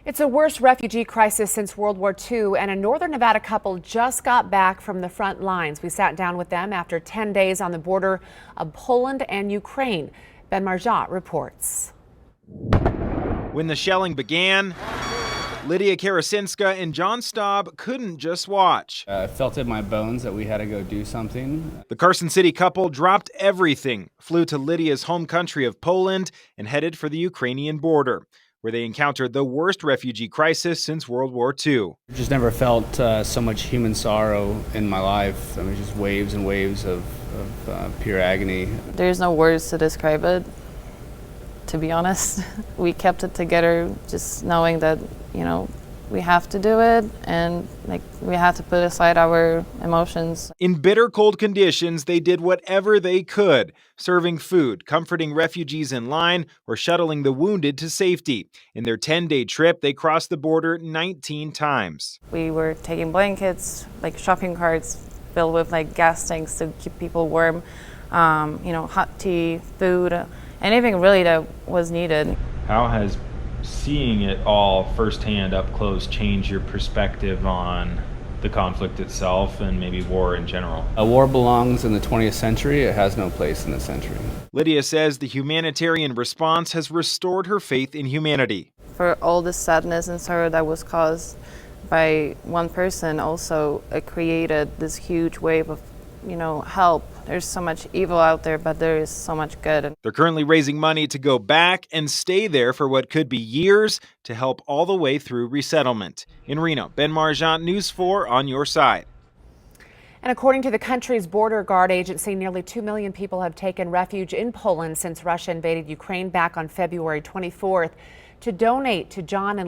It's the worst refugee crisis since World War II, and a northern Nevada couple just got back from the front lines. We sat down with them after 10 days on the border of Poland and Ukraine. Ben Marjat reports. When the shelling began, Lydia Karasinska and John Staub couldn't just watch. I felt in my bones that we had to go do something. The Carson City couple dropped everything, flew to Lydia's home country of Poland, and headed for the Ukrainian border, where they encountered the worst refugee crisis since World War II. I just never felt so much human sorrow in my life. I mean, just waves and waves of pure agony. There's no words to describe it, to be honest. We kept it together just knowing that, we have to do it, and we have to put aside our emotions. In bitter cold conditions, they did whatever they could, serving food, comforting refugees in line, or shuttling the wounded to safety. In their 10-day trip, they crossed the border 19 times. We were taking blankets, shopping carts filled with gas tanks to keep people warm, hot tea, food, anything really that was needed. How has seeing it all firsthand up close change your perspective on the conflict itself and maybe war in general? A war belongs in the 20th century. It has no place in this century. Lydia says the humanitarian response has restored her faith in humanity. For all the sadness and sorrow that was caused by one person, also it created this huge wave of help. There's so much evil out there, but there is so much good. They're currently raising money to go back and stay there for what could be years to help all the way through resettlement. In Reno, Ben Marjat, News 4 on your side. And according to the country's border guard agency, nearly 2 million people have taken refuge in Poland since Russia invaded Ukraine back on February 24th. To donate to John and